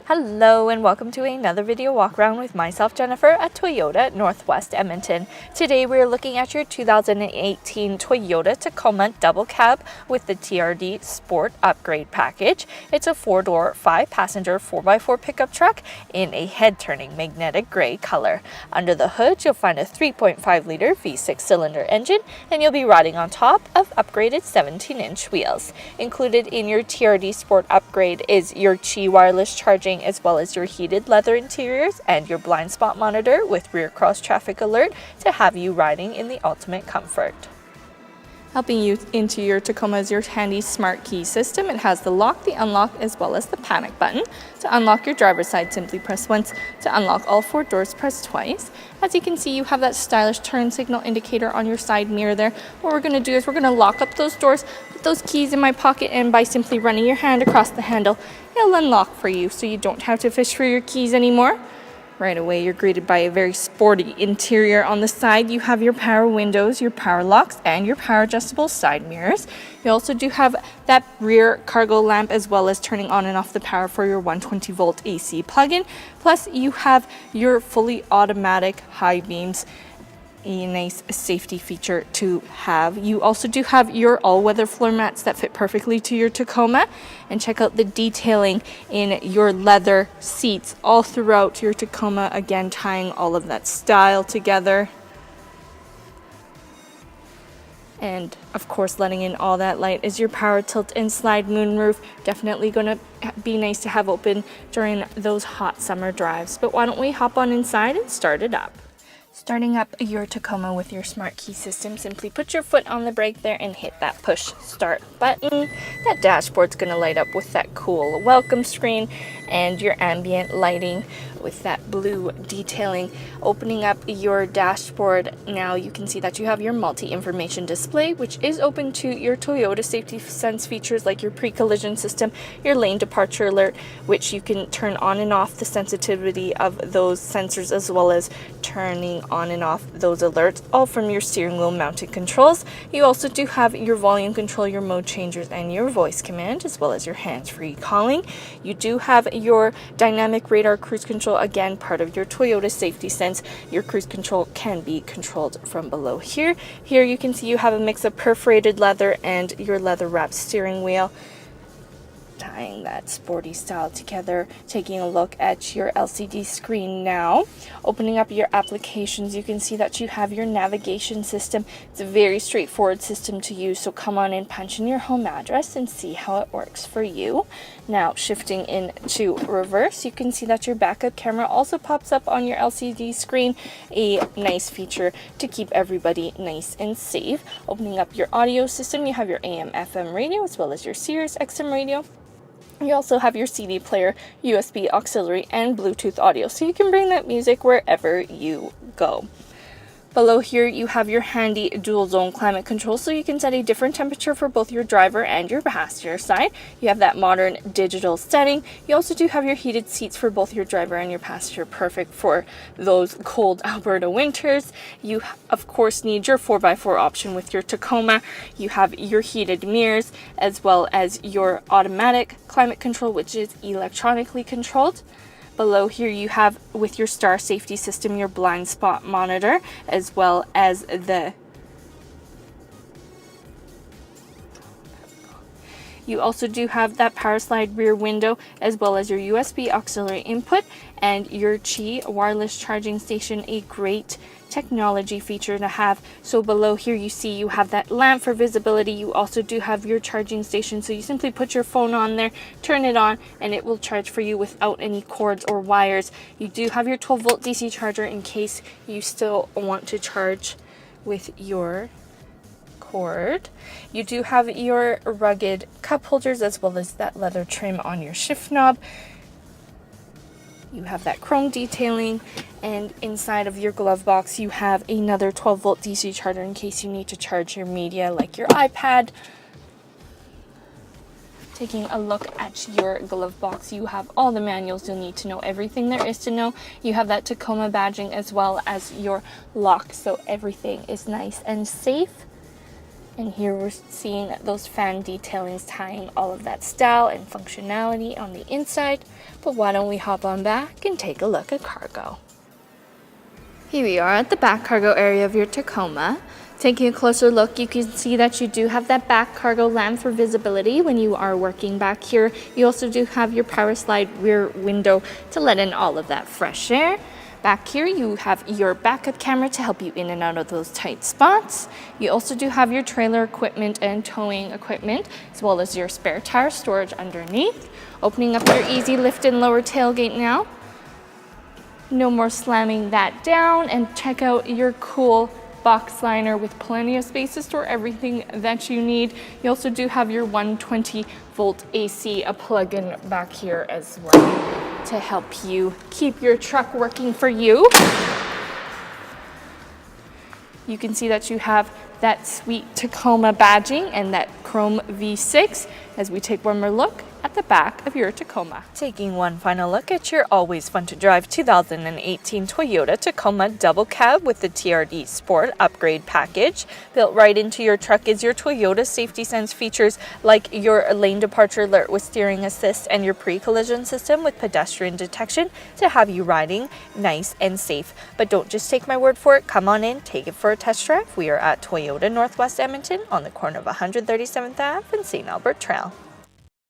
Hello and welcome to another video walk around with myself, Jennifer, at Toyota Northwest Edmonton. Today we're looking at your 2018 Toyota Tacoma double cab with the TRD Sport Upgrade Package. It's a 4-door, 5-passenger 4x4 pickup truck in a head-turning magnetic gray color. Under the hood, you'll find a 3.5-liter V6 cylinder engine, and you'll be riding on top of upgraded 17-inch wheels. Included in your TRD Sport Upgrade is your Qi wireless charging, as well as your heated leather interiors and your blind spot monitor with rear cross traffic alert to have you riding in the ultimate comfort. Helping you into your Tacoma is your handy smart key system. It has the lock, the unlock, as well as the panic button. To unlock your driver's side, simply press once. To unlock all 4 doors, press twice. As you can see, you have that stylish turn signal indicator on your side mirror there. What we're going to do is we're going to lock up those doors, put those keys in my pocket, and by simply running your hand across the handle, it'll unlock for you so you don't have to fish for your keys anymore. Right away, you're greeted by a very sporty interior. On the side, you have your power windows, your power locks, and your power adjustable side mirrors. You also do have that rear cargo lamp, as well as turning on and off the power for your 120-volt AC plug-in. Plus, you have your fully automatic high beams, a nice safety feature to have. You also do have your all-weather floor mats that fit perfectly to your Tacoma, and check out the detailing in your leather seats all throughout your Tacoma, again tying all of that style together. And of course, letting in all that light is your power tilt and slide moonroof. Definitely going to be nice to have open during those hot summer drives. But why don't we hop on inside and start it up? Starting up your Tacoma with your smart key system, simply put your foot on the brake there and hit that push start button. That dashboard's going to light up with that cool welcome screen and your ambient lighting with that blue detailing. Opening up your dashboard, now you can see that you have your multi-information display, which is open to your Toyota safety sense features like your pre-collision system, your lane departure alert, which you can turn on and off the sensitivity of those sensors, as well as turning on and off those alerts, all from your steering wheel mounted controls. You also do have your volume control, your mode changers, and your voice command, as well as your hands-free calling. You do have your dynamic radar cruise control, again part of your Toyota safety sense. Your cruise control can be controlled from below here. Here you can see you have a mix of perforated leather and your leather wrapped steering wheel, tying that sporty style together. Taking a look at your LCD screen now. Opening up your applications, you can see that you have your navigation system. It's a very straightforward system to use, so come on and punch in your home address and see how it works for you. Now, shifting into reverse, you can see that your backup camera also pops up on your LCD screen, a nice feature to keep everybody nice and safe. Opening up your audio system, you have your AM, FM radio, as well as your Sirius XM radio. You also have your CD player, USB auxiliary, and Bluetooth audio, so you can bring that music wherever you go. Below here, you have your handy dual zone climate control, so you can set a different temperature for both your driver and your passenger side. You have that modern digital setting. You also do have your heated seats for both your driver and your passenger, perfect for those cold Alberta winters. You, of course, need your 4x4 option with your Tacoma. You have your heated mirrors, as well as your automatic climate control, which is electronically controlled. Below here, you have, with your star safety system, your blind spot monitor, as well as you also do have that power slide rear window, as well as your USB auxiliary input and your Qi wireless charging station, a great technology feature to have. So below here, you see you have that lamp for visibility. You also do have your charging station, so you simply put your phone on there, turn it on, and it will charge for you without any cords or wires. You do have your 12-volt DC charger in case you still want to charge with your cord. You do have your rugged cup holders, as well as that leather trim on your shift knob. You have that chrome detailing, and inside of your glove box you have another 12-volt DC charger in case you need to charge your media like your iPad. Taking a look at your glove box, you have all the manuals you'll need to know everything there is to know. You have that Tacoma badging, as well as your lock, so everything is nice and safe. And here we're seeing those fan detailings tying all of that style and functionality on the inside. But why don't we hop on back and take a look at cargo. Here we are at the back cargo area of your Tacoma. Taking a closer look, you can see that you do have that back cargo lamp for visibility when you are working back here. You also do have your power slide rear window to let in all of that fresh air. Back here, you have your backup camera to help you in and out of those tight spots. You also do have your trailer equipment and towing equipment, as well as your spare tire storage underneath. Opening up your easy lift and lower tailgate now. No more slamming that down, and check out your cool box liner with plenty of space to store everything that you need. You also do have your 120 volt AC, a plug-in back here as well to help you keep your truck working for you. You can see that you have that sweet Tacoma badging and that chrome V6 as we take one more look at the back of your Tacoma. Taking one final look at your always fun to drive 2018 Toyota Tacoma double cab with the TRD Sport Upgrade Package. Built right into your truck is your Toyota Safety Sense features like your lane departure alert with steering assist and your pre-collision system with pedestrian detection to have you riding nice and safe. But don't just take my word for it. Come on in, take it for a test drive. We are at Toyota Northwest Edmonton on the corner of 137th Ave and St. Albert Trail.